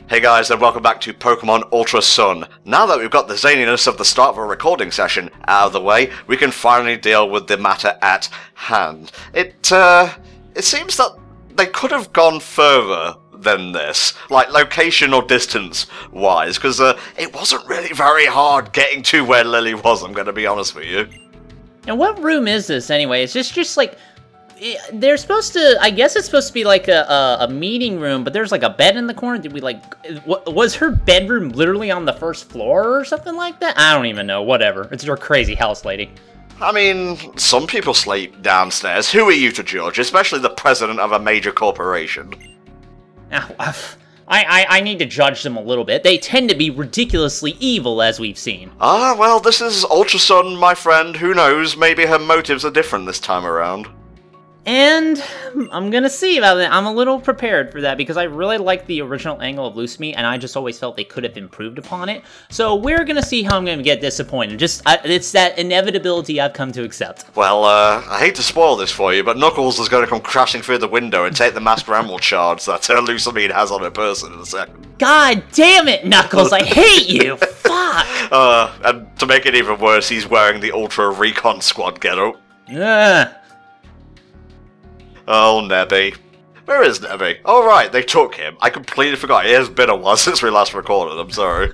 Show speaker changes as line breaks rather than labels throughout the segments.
Hey guys, and welcome back to Pokemon Ultra Sun. Now that we've got the zaniness of the start of a recording session out of the way, we can finally deal with the matter at hand. It seems that they could have gone further than this, like location or distance wise, because it wasn't really very hard getting to where Lily was, I'm gonna be honest with you.
And what room is this anyway? Is this just like... They're supposed to... I guess it's supposed to be like a meeting room, but there's like a bed in the corner. Did we like... Was her bedroom literally on the first floor or something like that? I don't even know. Whatever. It's your crazy house lady.
I mean, some people sleep downstairs. Who are you to judge? Especially the president of a major corporation.
I need to judge them a little bit. They tend to be ridiculously evil, as we've seen.
Ah, well, this is Ultra Sun, my friend. Who knows? Maybe her motives are different this time around.
And I'm gonna see about it. I'm a little prepared for that because I really like the original angle of Lusamine, and I just always felt they could have improved upon it. So we're gonna see how I'm gonna get disappointed. It's that inevitability I've come to accept.
Well, I hate to spoil this for you, but Knuckles is gonna come crashing through the window and take the Master Emerald shards that Lusamine has on her person in a second.
God damn it, Knuckles! I hate you! Fuck!
And to make it even worse, he's wearing the Ultra Recon Squad getup. Oh, Nebby. Where is Nebby? Oh, right, they took him. I completely forgot. It has been a while since we last recorded, I'm sorry.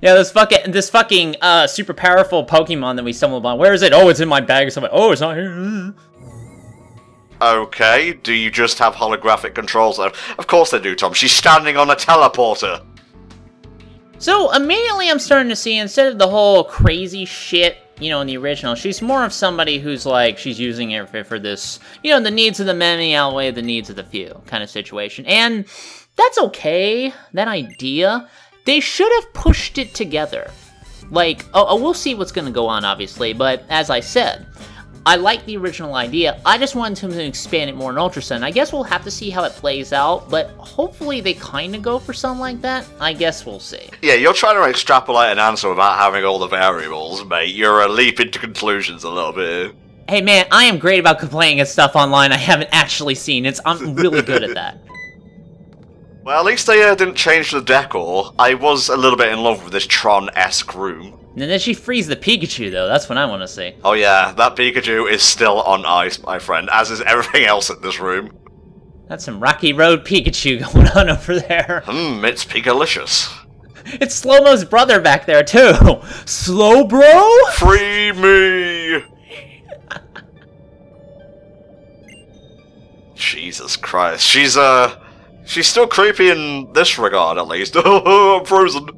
Yeah, this fucking super powerful Pokemon that we stumbled upon. Where is it? Oh, it's in my bag or something. Oh, it's not here.
Okay, do you just have holographic controls? Of course they do, Tom. She's standing on a teleporter.
So, immediately I'm starting to see, instead of the whole crazy shit, you know, in the original, she's more of somebody who's like, she's using it for this, you know, the needs of the many outweigh the needs of the few kind of situation. And that's okay, that idea. They should have pushed it together. Like, we'll see what's going to go on, obviously, but as I said, I like the original idea. I just wanted to expand it more in Ultra Sun. I guess we'll have to see how it plays out, but hopefully they kind of go for something like that. I guess we'll see.
Yeah, you're trying to extrapolate an answer without having all the variables, mate. You're leaping to conclusions a little bit.
Hey man, I am great about complaining at stuff online I haven't actually seen. I'm really good at that.
Well, at least they didn't change the decor. I was a little bit in love with this Tron-esque room.
And then she frees the Pikachu, though. That's what I want to see.
Oh yeah, that Pikachu is still on ice, my friend, as is everything else in this room.
That's some Rocky Road Pikachu going on over there.
It's Pikalicious.
It's Slow-Mo's brother back there, too. Slow Bro?
Free me! Jesus Christ. She's still creepy in this regard, at least. Oh, I'm frozen.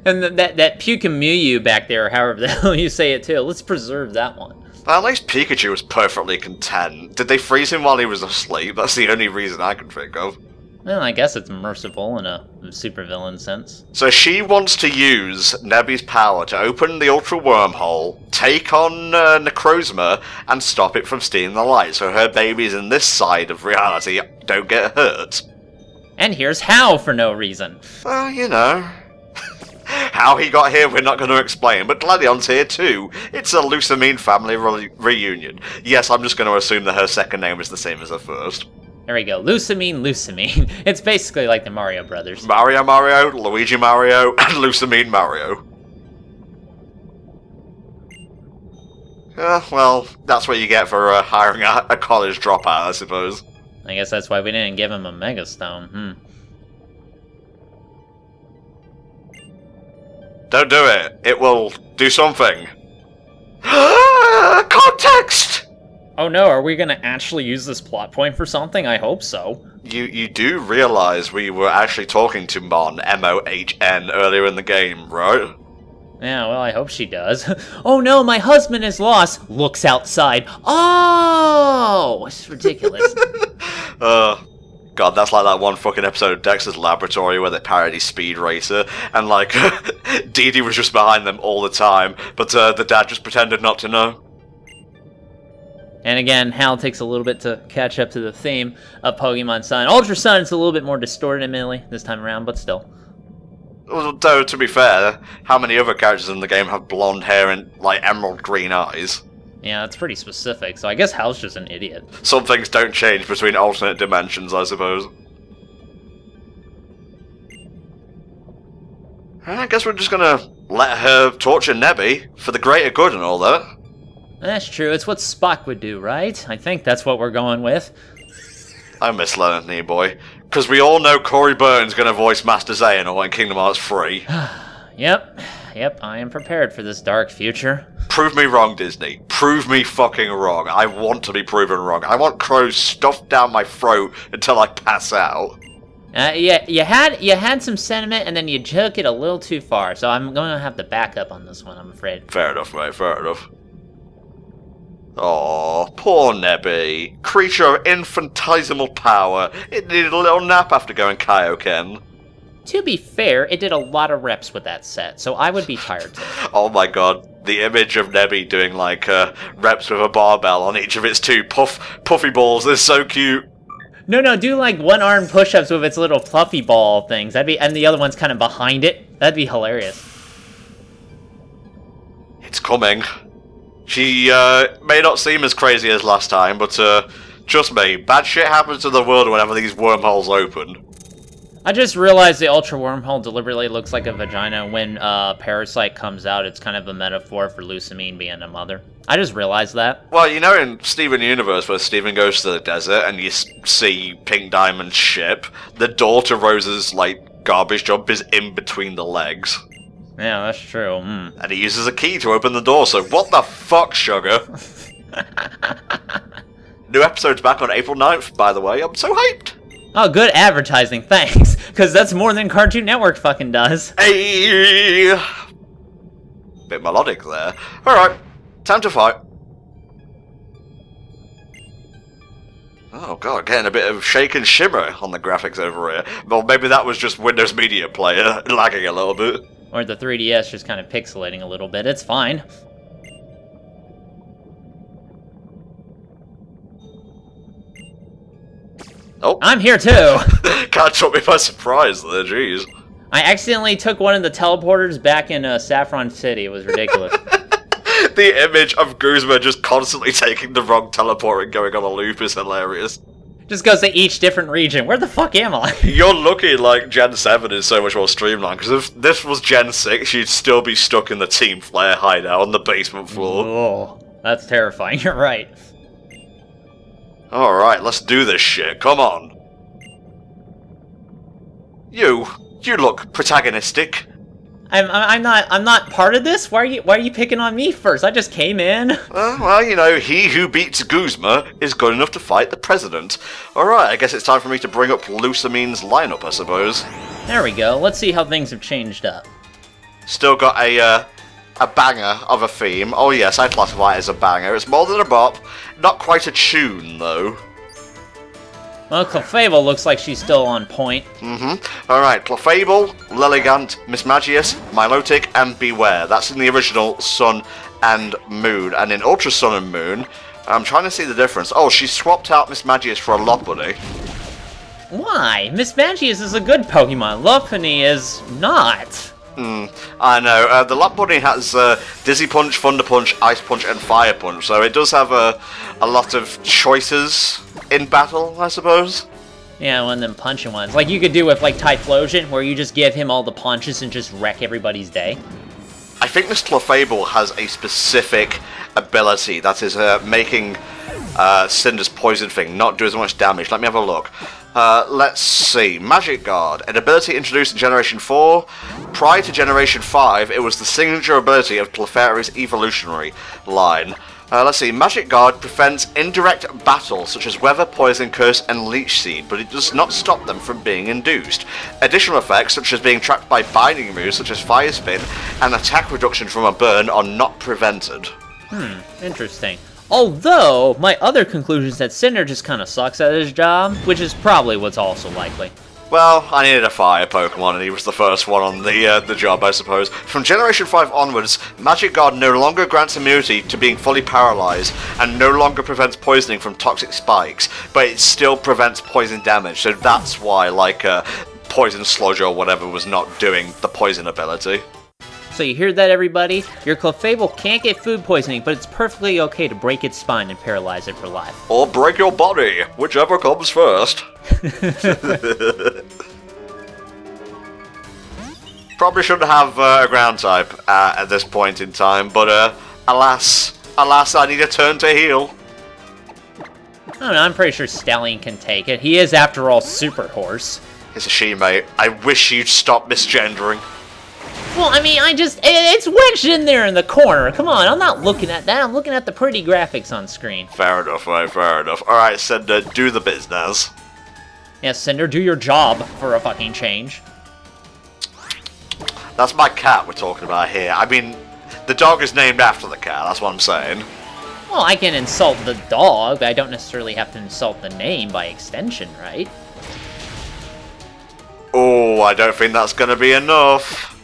And that Pukamuyu back there, or however the hell you say it too, let's preserve that one.
At least Pikachu was perfectly content. Did they freeze him while he was asleep? That's the only reason I can think of.
Well, I guess it's merciful in a supervillain sense.
So she wants to use Nebby's power to open the Ultra Wormhole, take on Necrozma, and stop it from stealing the light, so her babies in this side of reality don't get hurt.
And here's how for no reason.
You know. How he got here we're not going to explain, but Gladion's here too. It's a Lusamine family reunion. Yes, I'm just going to assume that her second name is the same as her first.
There we go, Lusamine. It's basically like the Mario Brothers.
Mario, Luigi Mario, and Lusamine Mario. Well, that's what you get for hiring a college dropout, I suppose.
I guess that's why we didn't give him a Mega Stone.
Don't do it. It will do something. Context!
Oh no, are we gonna actually use this plot point for something? I hope so.
You do realize we were actually talking to Mon, M-O-H-N, earlier in the game, right?
Yeah, well, I hope she does. Oh no, my husband is lost. Looks outside. Oh! It's ridiculous.
God, that's like that one fucking episode of Dexter's Laboratory where they parody Speed Racer, and like, Dee Dee was just behind them all the time, but the dad just pretended not to know.
And again, Hal takes a little bit to catch up to the theme of Pokemon Sun. Ultra Sun is a little bit more distorted, admittedly, this time around, but still.
Though, to be fair, how many other characters in the game have blonde hair and, like, emerald green eyes?
Yeah, that's pretty specific, so I guess Hal's just an idiot.
Some things don't change between alternate dimensions, I suppose. I guess we're just gonna let her torture Nebby for the greater good and all that.
That's true. It's what Spock would do, right? I think that's what we're going with.
I miss Leonard Nimoy. Because we all know Corey Burton's gonna voice Master Xehanort in Kingdom Hearts 3.
Yep, I am prepared for this dark future.
Prove me wrong, Disney. Prove me fucking wrong. I want to be proven wrong. I want crows stuffed down my throat until I pass out.
Yeah, you had some sentiment, and then you took it a little too far, so I'm going to have to back up on this one, I'm afraid.
Fair enough, mate, fair enough. Aw, poor Nebby. Creature of infinitesimal power. It needed a little nap after going Kaioken.
To be fair, it did a lot of reps with that set, so I would be tired too.
Oh my god, the image of Nebby doing, like, reps with a barbell on each of its two puffy balls is so cute.
No, do like one-arm push-ups with its little fluffy ball things. And the other one's kind of behind it. That'd be hilarious.
It's coming. She may not seem as crazy as last time, but trust me, bad shit happens to the world whenever these wormholes open.
I just realized the Ultra Wormhole deliberately looks like a vagina. When Parasite comes out, it's kind of a metaphor for Lusamine being a mother. I just realized that.
Well, you know in Steven Universe, where Steven goes to the desert and you see Pink Diamond's ship, the door to Rose's, like, garbage dump is in between the legs.
Yeah, that's true.
And he uses a key to open the door, so what the fuck, sugar? New episode's back on April 9th, by the way. I'm so hyped!
Oh, good advertising, thanks. Because that's more than Cartoon Network fucking does.
Hey! Bit melodic there. Alright, time to fight. Oh god, getting a bit of shake and shimmer on the graphics over here. Well, maybe that was just Windows Media Player lagging a little bit.
Or the 3DS just kind of pixelating a little bit. It's fine.
Oh.
I'm here too!
Can't took me by surprise there, jeez.
I accidentally took one of the teleporters back in Saffron City. It was ridiculous.
The image of Guzma just constantly taking the wrong teleport and going on a loop is hilarious.
Just goes to each different region. Where the fuck am I?
You're lucky, like, Gen 7 is so much more streamlined, because if this was Gen 6, you'd still be stuck in the Team Flare hideout on the basement floor.
Oh, that's terrifying. You're right.
Alright, let's do this shit. Come on. You look protagonistic.
I'm not part of this? Why are you picking on me first? I just came in.
Well, you know, he who beats Guzma is good enough to fight the president. Alright, I guess it's time for me to bring up Lusamine's lineup, I suppose.
There we go. Let's see how things have changed up.
Still got a banger of a theme. Oh yes, I classify it as a banger. It's more than a bop. Not quite a tune, though.
Well, Clefable looks like she's still on point.
Alright, Clefable, Lilligant, Mismagius, Milotic, and Beware. That's in the original Sun and Moon. And in Ultra Sun and Moon, I'm trying to see the difference. Oh, she swapped out Mismagius for a Lopunny.
Why? Mismagius is a good Pokemon. Lopunny is not.
I know. The Lopunny has Dizzy Punch, Thunder Punch, Ice Punch, and Fire Punch, so it does have a lot of choices in battle, I suppose.
Yeah, one of them punching ones. Like you could do with, like, Typhlosion, where you just give him all the punches and just wreck everybody's day.
I think this Clefable has a specific ability that is making Cinder's poison thing not do as much damage. Let me have a look. Let's see. Magic Guard, an ability introduced in Generation 4. Prior to Generation 5, it was the signature ability of Clefairy's evolutionary line. Let's see. Magic Guard prevents indirect battle, such as Weather, Poison, Curse, and Leech Seed, but it does not stop them from being induced. Additional effects, such as being trapped by binding moves, such as Fire Spin, and attack reduction from a burn, are not prevented.
Interesting. Although, my other conclusion is that Cinder just kind of sucks at his job, which is probably what's also likely.
Well, I needed a fire Pokemon, and he was the first one on the job, I suppose. From Generation 5 onwards, Magic Guard no longer grants immunity to being fully paralyzed, and no longer prevents poisoning from toxic spikes, but it still prevents poison damage, so that's why, like, Poison Sludge or whatever was not doing the poison ability.
So you hear that, everybody? Your Clefable can't get food poisoning, but it's perfectly okay to break its spine and paralyze it for life.
Or break your body, whichever comes first. Probably should have a ground type at this point in time, but alas, I need a turn to heal.
I don't know, I'm pretty sure Stallion can take it. He is, after all, Super Horse.
It's a shame, mate. I wish you'd stop misgendering.
Well, I mean, it's wedged in there in the corner. Come on, I'm not looking at that. I'm looking at the pretty graphics on screen.
Fair enough, mate, fair enough. Alright, Cinder, do the business.
Yes, Cinder, do your job for a fucking change.
That's my cat we're talking about here. I mean, the dog is named after the cat, that's what I'm saying.
Well, I can insult the dog, but I don't necessarily have to insult the name by extension, right?
Oh, I don't think that's gonna be enough.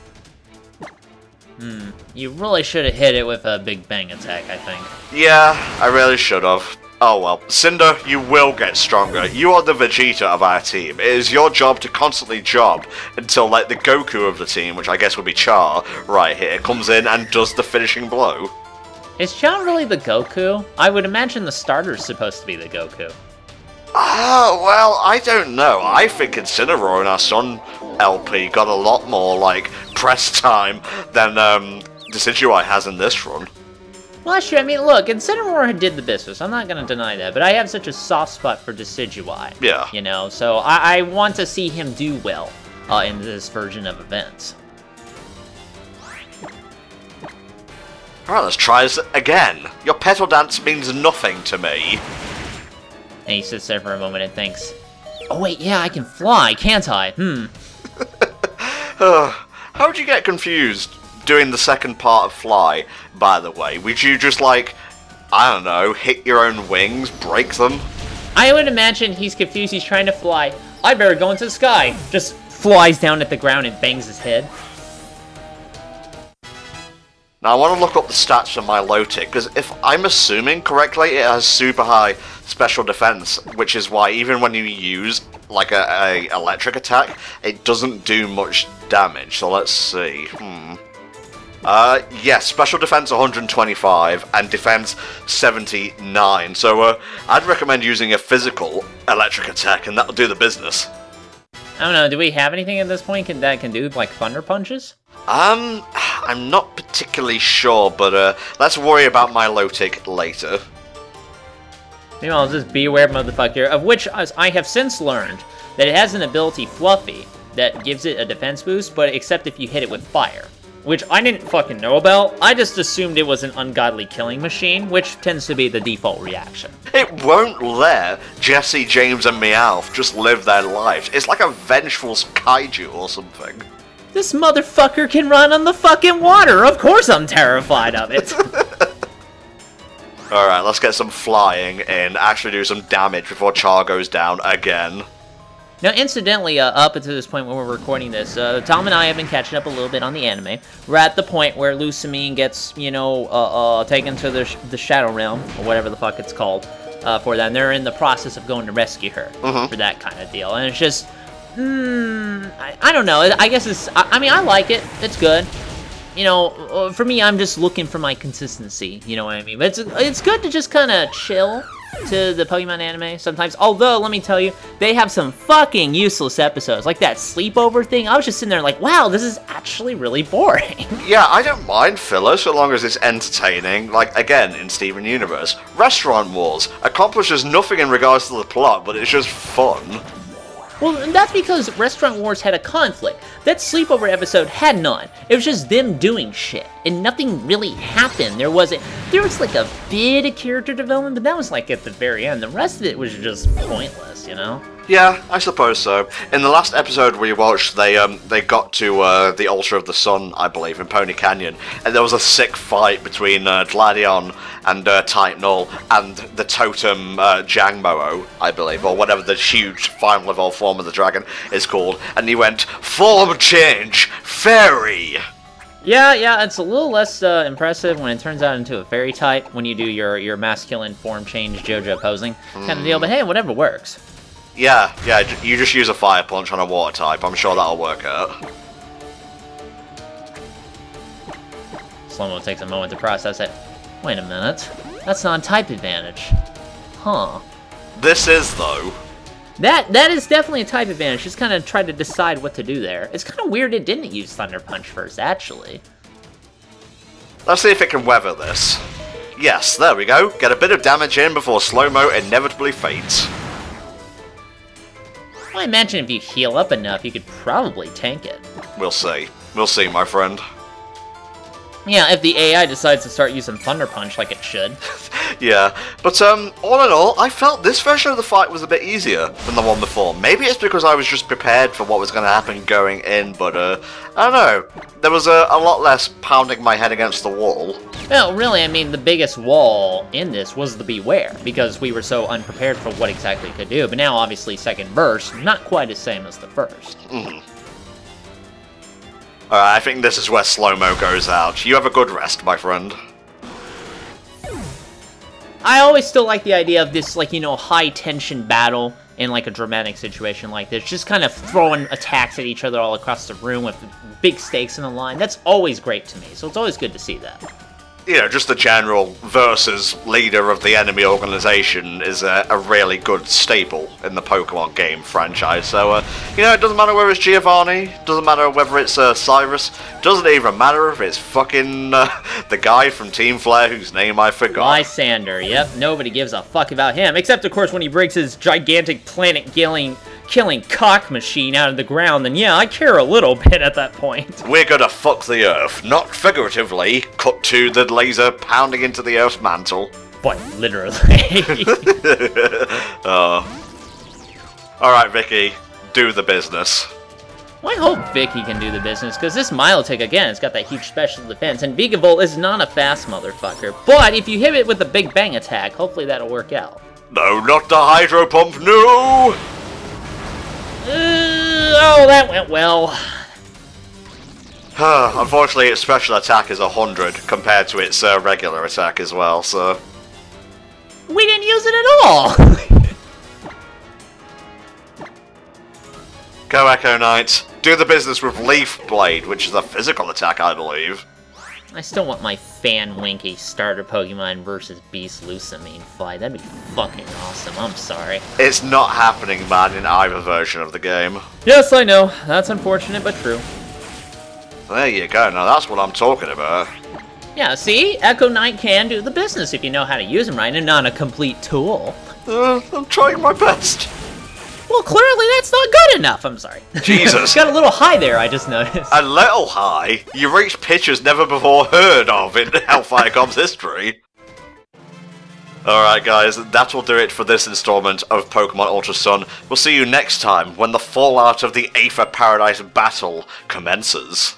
You really should have hit it with a Big Bang attack, I think.
Yeah, I really should have. Oh well. Cinder, you will get stronger. You are the Vegeta of our team. It is your job to constantly job until, like, the Goku of the team, which I guess would be Char, right here, comes in and does the finishing blow.
Is Char really the Goku? I would imagine the starter's supposed to be the Goku.
Ah, well, I don't know. I think Incineroar in our Sun LP got a lot more, like, press time than Decidueye has in this run.
Well, that's true. I mean, look, Incineroar did the business. I'm not going to deny that. But I have such a soft spot for Decidueye.
Yeah.
You know, so I want to see him do well in this version of events.
Alright, let's try this again. Your petal dance means nothing to me.
And he sits there for a moment and thinks, oh wait, yeah, I can fly, can't I?
How would you get confused doing the second part of Fly, by the way? Would you just, like, I don't know, hit your own wings, break them?
I would imagine he's confused, he's trying to fly. I better go into the sky. Just flies down at the ground and bangs his head.
Now, I want to look up the stats for my Milotic, because if I'm assuming correctly, it has super high special defense, which is why even when you use, like, a electric attack, it doesn't do much damage. So let's see. Yes, special defense 125 and defense 79. So I'd recommend using a physical electric attack, and that'll do the business.
I don't know, do we have anything at this point that can do, like, thunder punches?
I'm not particularly sure, but let's worry about Milotic later.
Meanwhile, this Beware motherfucker, of which I have since learned that it has an ability, Fluffy, that gives it a defense boost, but except if you hit it with fire. Which I didn't fucking know about. I just assumed it was an ungodly killing machine, which tends to be the default reaction.
It won't let Jesse, James, and Meowth just live their lives. It's like a vengeful kaiju or something.
This motherfucker can run on the fucking water. Of course I'm terrified of it.
Alright, let's get some flying and actually do some damage before Char goes down again.
Now, incidentally, up until this point when we're recording this, Tom and I have been catching up a little bit on the anime. We're at the point where Lusamine gets, you know, taken to the Shadow Realm, or whatever the fuck it's called, for that. And they're in the process of going to rescue her for that kind of deal. And it's just, I don't know. I guess it's, I mean, I like it. It's good. You know, for me, I'm just looking for my consistency, you know what I mean? But it's good to just kind of chill to the Pokemon anime sometimes. Although, let me tell you, they have some fucking useless episodes. Like that sleepover thing, I was just sitting there like, wow, this is actually really boring.
Yeah, I don't mind filler so long as it's entertaining. Like, again, in Steven Universe, Restaurant Wars accomplishes nothing in regards to the plot, but it's just fun.
Well, that's because Restaurant Wars had a conflict. That sleepover episode had none. It was just them doing shit, and nothing really happened. There was like a bit of character development, but that was like at the very end. The rest of it was just pointless, you know?
Yeah, I suppose so. In the last episode we watched, they got to the Altar of the Sun, I believe, in Pony Canyon, and there was a sick fight between Gladion and Type Null and the Totem Jangmo-o, I believe, or whatever the huge final level form of the dragon is called, and he went, "Form change, fairy!"
Yeah, it's a little less impressive when it turns out into a fairy type, when you do your masculine form change JoJo posing kind of deal, but hey, whatever works.
Yeah, you just use a fire punch on a water type. I'm sure that'll work out.
Slow-mo takes a moment to process it. Wait a minute. That's not a type advantage. Huh.
This is, though.
That is definitely a type advantage. Just kind of try to decide what to do there. It's kind of weird it didn't use Thunder Punch first, actually.
Let's see if it can weather this. Yes, there we go. Get a bit of damage in before slow-mo inevitably fades.
Well, I imagine if you heal up enough, you could probably tank it.
We'll see. We'll see, my friend.
Yeah, if the AI decides to start using Thunder Punch like it should.
Yeah, but all in all, I felt this version of the fight was a bit easier than the one before. Maybe it's because I was just prepared for what was going to happen going in, but I don't know. There was a lot less pounding my head against the wall.
Well, really, I mean, the biggest wall in this was the Beware, because we were so unprepared for what exactly it could do. But now, obviously, second burst, not quite as same as the first.
Alright, I think this is where slow-mo goes out. You have a good rest, my friend.
I always still like the idea of this, like, you know, high-tension battle in, like, a dramatic situation like this. Just kind of throwing attacks at each other all across the room with big stakes in the line. That's always great to me, so it's always good to see that.
You know, just the general versus leader of the enemy organization is a really good staple in the Pokemon game franchise. So, you know, it doesn't matter whether it's Giovanni, doesn't matter whether it's Cyrus, doesn't even matter if it's fucking the guy from Team Flare whose name I forgot.
Lysander, yep, nobody gives a fuck about him, except, of course, when he breaks his gigantic planet-killing cock machine out of the ground, then yeah, I care a little bit at that point.
We're gonna fuck the Earth, not figuratively, cut to the laser pounding into the Earth's mantle.
But literally.
Alright, Vicky, do the business.
Well, I hope Vicky can do the business, because this Milotic, again, has got that huge special defense, and Vigavolt is not a fast motherfucker, but if you hit it with a Big Bang attack, hopefully that'll work out.
No, not the Hydro Pump, no!
Oh, that went well.
Unfortunately, its special attack is 100 compared to its regular attack as well, so...
We didn't use it at all!
Go Echo Knight, do the business with Leaf Blade, which is a physical attack, I believe.
I still want my Fan Winky starter Pokemon versus Beast Lusamine fight. That'd be fucking awesome, I'm sorry.
It's not happening, man, in either version of the game.
Yes, I know. That's unfortunate, but true.
There you go, now that's what I'm talking about.
Yeah, see? Echo Knight can do the business if you know how to use him right and not a complete tool.
I'm trying my best.
Well, clearly that's not good enough, I'm sorry.
Jesus.
Got a little high there, I just noticed.
A little high? You reached pitches never before heard of in HellfireComms history. Alright guys, that will do it for this installment of Pokemon Ultra Sun. We'll see you next time when the fallout of the Aether Paradise battle commences.